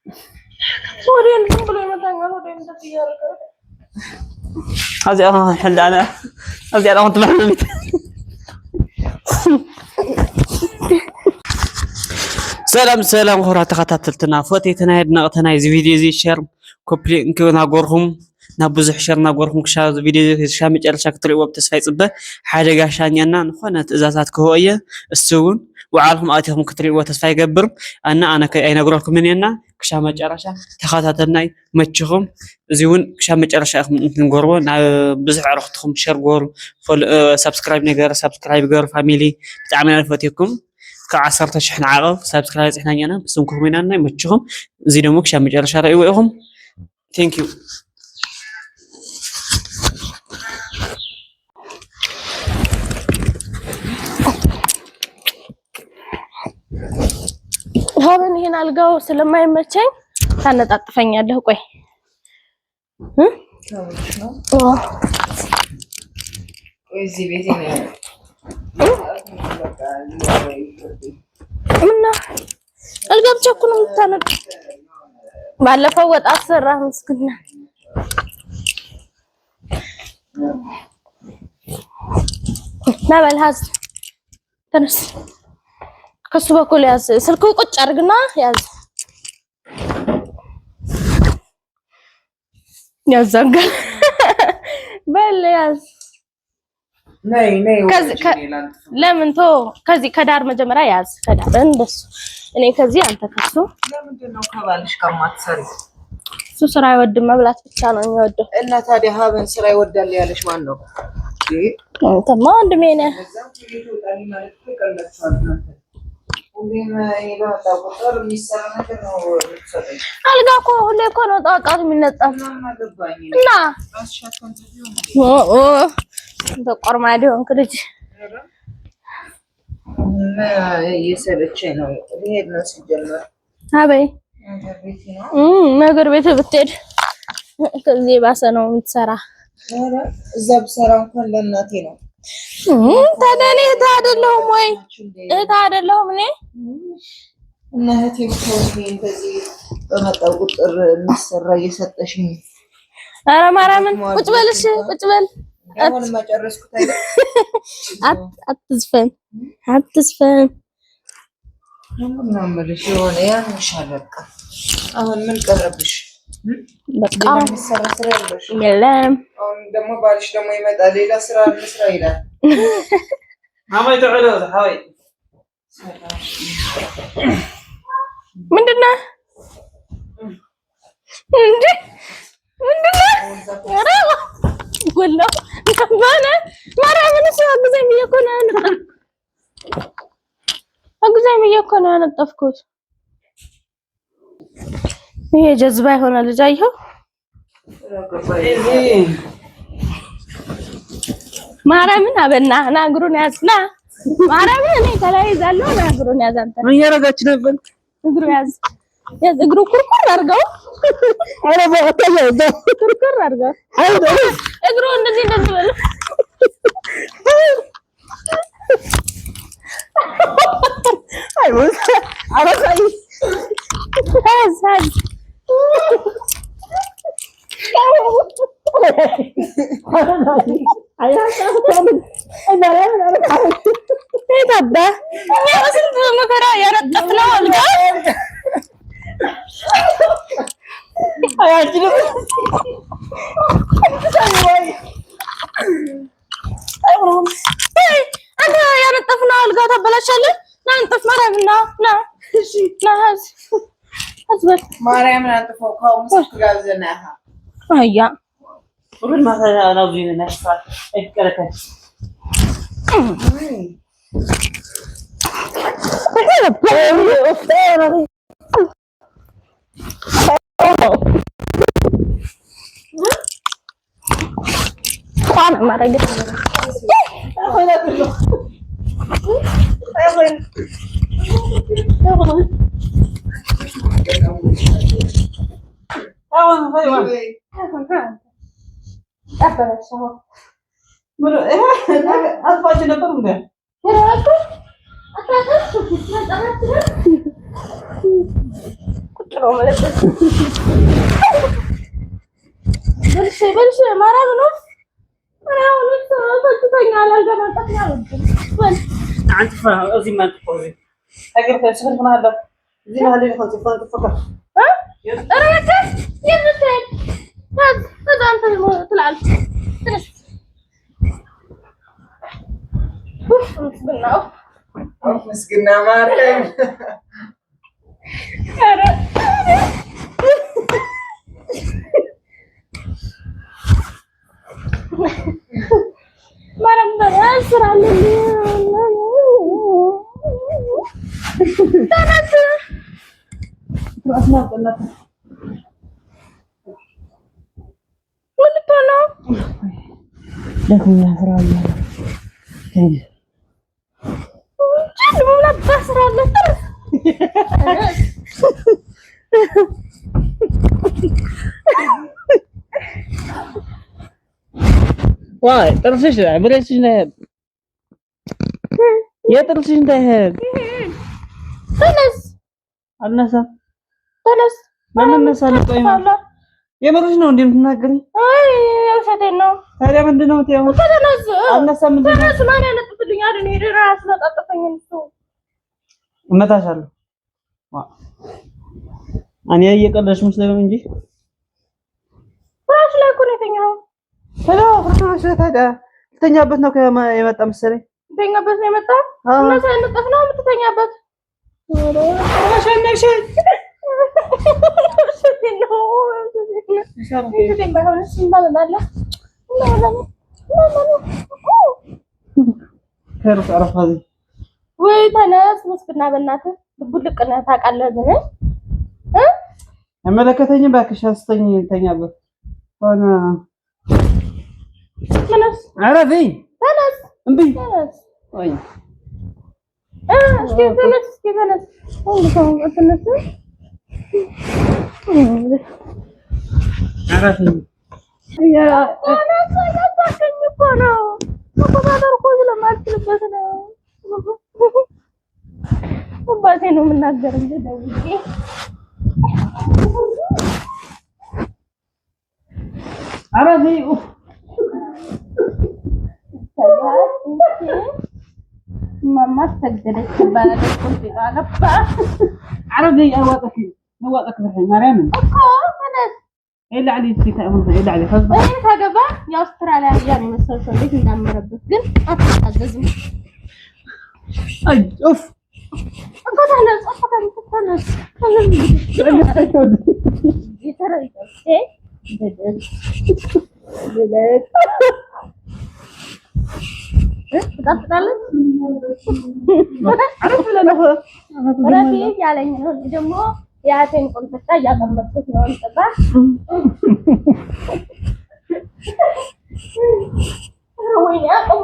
ورين بلو يمتان ورين تسيارك هذه أنا حل أنا هذه أنا أنت محمد سلام خورا تخاتلتنا فوتيتنا نقطنا هذه فيديو زي شير كوبلي نكون هاغورهم نابوزح شير ناغورهم كشا فيديو شامي جلسا كتريو بتسفاي صبه حاجه غاشانينا نخونه تزازات كهويه السون وعالهم اتيهم كتريو تسفاي يقبر انا كاي نغوركم منينا كشا مجرشا تخاتاتناي مچخم زيون كشا مجرشا نغورو بزح عرفتكم شير غور فول سبسكرايب نغير سبسكرايب غير فاميلي بتعمل فوتيكم كعصرت شحن عرف سبسكرايب احنا بسمكم مننا مچخم زي دمو كشا مجرشا رايوهم ثانك يو هذا هنا القهوة لما يمتشين كانت أطفني له قوي ويزي بيتنا منا القهوة تكون متنب بعد فوت أكثر راح مسكنا لا بالهاز تنس كسبه كل ياز سلكو قጭ አርግና ያዝ ያዛጋል በል ያዝ ነይ ለምን ቶ ከዚህ ከዳር መጀመሪያ ያዝ ከዳር እንደሱ እኔ ከዚህ አንተ ከሱ ለምንድን ነው ከባልሽ ከማትሰሪ እሱ ስራ አይወድም መብላት ብቻ ነው የሚወደው እና ታዲያ ሀበን ስራ ይወዳል ያለሽ ማን ነው አንተማ ወንድሜ ነህ አልጋ እኮ ሁሌ እኮ ነው ጣጣት የሚነጠፍ እና በቆርማዲ ሆንክ ልጅ እየሰለቸኝ ነው ልሄድ ነው ሲጀመር አበይ ነገር ቤት ብትሄድ ከዚህ ባሰ ነው የምትሰራ እዛ ብሰራ እንኳን ለእናቴ ነው ታደኔ ታደለሁም ወይ ታደለሁም እኔ እናቴ ብትሆኚ እንደዚህ በመጣው ቁጥር የሚሰራ እየሰጠሽኝ ኧረ ማርያምን ቁጭ በልሽ ቁጭ በል አሁን ማጨረስኩት አይደል አትዝፈን ምን ማመልሽ የሆነ ያንሻል በቃ አሁን ምን ቀረብሽ በቃ ምሰራ ስራ ያለሽ የለም አሁን ደግሞ ባልሽ ደግሞ ይመጣል ሌላ ስራ መስራ ይላል ማማይ ተዕሎ ሀይ ምንድነው ኧረ ወላ ከማና ማርያምን ሰው አግዘኝ እኮ ነው ያነጠፍኩት ይሄ ጀዝባ ይሆናል ልጅ አይሁ ማርያምን አበና ናግሩን ያዝና ማርያምን እኔ ከላይ ይዛለሁ ናግሩን ያዝ አንተ ምን ያረጋች ነበር እግሩ ያዝ እግሩ ኩርኩር አድርገው አረ በአታየው ኩርኩር አድርገው እግሩ እንደዚህ በል አይወስ አረጋይ هاز ማርያምን አጥፈው ካውምስ ጋብዘናها هيا قول ما انا وزين نشفى اذكرك انا ما رجعت ነው ማለት ነው። በልሽ ማራም ነው ፈትተኛ አላልገባጣኝ አልወድም አንተ እዚህ ማን ትቆይ አገር ተሰፈን ሆነ አለ እዚህ ነው አለ ነው ተፈከር ረከ የምትል አንተ ትላለህ ትንሽ ምስግና ማርያም ኧረ ማርያም በስራለኝ ተነስ አስማጥነት ወልቶ ነው ለምን ያፈራል እንዴ ምን አባስራለህ واي ጥርስሽ ብለሽ ነው የጥርስሽ እንዳይሄድ ተነስ አልነሳ ተነስ ማንን ነሳለ ቆይ የምርሽ ነው እንዴ የምትናገሪ አይ ውሸቴን ነው ታዲያ ምንድነው የምትይው ተነስ አልነሳ ምንድነው ተነስ ማን ያነጥፍልኝ አይደል እኔ ራስ ለጣጣፈኝ እሱ እመታሻለሁ እኔ እየቀለድሽ መስለኝ እንጂ ራስ ላይ እኮ ነው የተኛው ታዲያ ልተኛበት ነው የመጣ መሰለኝ ልተኛበት ነው የመጣ እና ሳይነጠፍ ነው የምትተኛበት አሸነሽ ከሩስ አረፋዚ ወይ ተነስ መስክና በእናትህ ልቡልቅ ነህ ታውቃለህ ግን አይመለከተኝም እባክሽ አስተኝ ተኛበት ሆነ ተነስ አረፊ ተነስ እምቢ ተነስ ወይ እስኪ ተነስ ተነስ አረፊ ያ ተነስ እኮ ነው መቆጣጠር እኮ ስለማልችልበት ነው አባቴ ነው የምናገረው ደውዬ አረፊ ማማ ተገደች ባላደስ ቆንጆ አለባ አረፊ አዋጣኪ አዋጣክ ማርያም እኮ ተነስ إلا علي استيكاهم إلا علي خلاص إيه كذا يا أستراليا يعني مثلا شليك نعمر بس جن أتحدث أي أوف أقعد هنس أقعد هنس ترى إيه بدل تقطعلك عرف ولا لا رافي ያለኝ ነው ደግሞ ያቴን ቆንጥጣ ያቀመጥኩት ነው እንጠባ ወይ ያቀም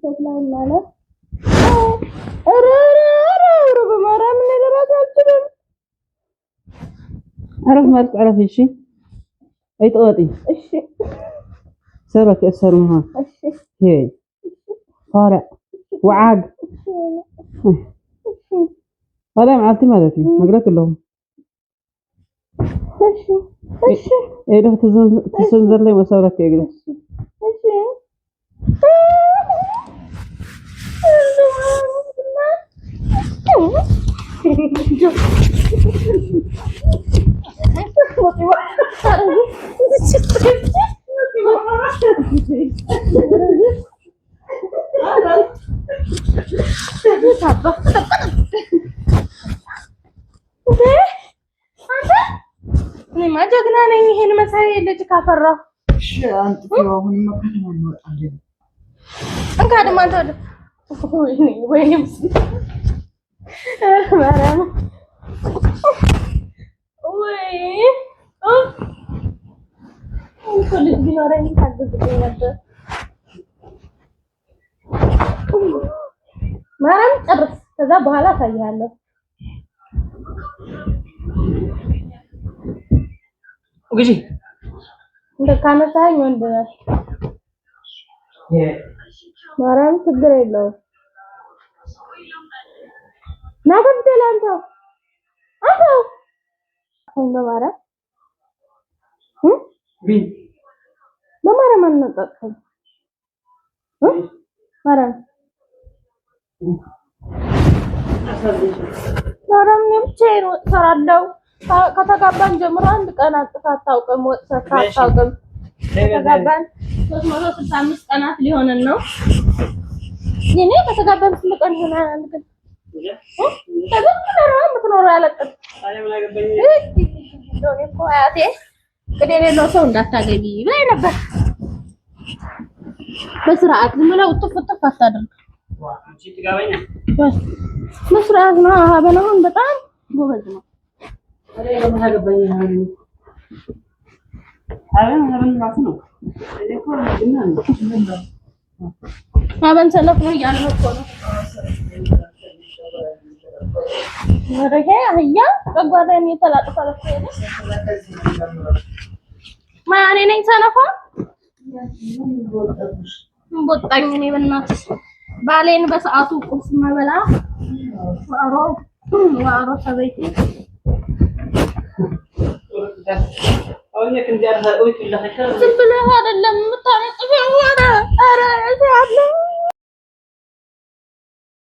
ተስላኝ ማለት በማርያም ነገራታችን عرف مالك عرف شيء أي تقاطي እሺ سرك يأسر منها እሺ هي فارع وعاد هذا معلتي مالتي مقرأت لهم እሺ እሺ إيه له تسنزر لي مسارك يا جلس እሺ እኔማ ጀግና ነኝ። ይሄን መሳይ ልጅ ካፈራሁ እሺ አንተ አሁን መከተማ እንወጣለን እንካ ደግሞ አንተ ወይኔ ማርያም ወይ ልጅ ቢኖረኝ ታግዝብኝ ነበር። ማርያም ጨርስ፣ ከዛ በኋላ አሳይሃለሁ። وجي እንደ ካነሳኝ ወንድ ማርያም ችግር የለውም። ናገደለ አንተ በማርያም በማርያም አንነጣጥም ማርያም ማርያም ብቻዬን ወጥ እሰራለሁ። ከተጋባን ጀምሮ አንድ ቀን አጥፋ አታውቅም። ወጥ ሰርታ አታውቅም። ከተጋባን 365 ቀናት ሊሆነን ነው። የኔ ከተጋባን ስንት ቀን ሆነናል? ግን ምትኖር ያለቅም እኮ አያቴ ቅድ የሌለው ሰው እንዳታገቢ ብላኝ ነበር። በስርዓት ዝም ብለህ ውጥፍ ውጥፍ አታድርግ። መስራት ነው። አበላሁን በጣም ጎበዝ ነው። አበን ሰነፍ ነው እያለ እኮ ነው። ወረሄ አህያ በጓዳኔ ተላጥፋለ ሄደ። ማን ነኝ ሰነፋ ቦጣኝ እኔ በእናትሽ ባሌን በሰዓቱ ቁርስ መበላ ዋሮ ሰበይቲ ዝም ብለህ አይደለም የምታነጥፈው።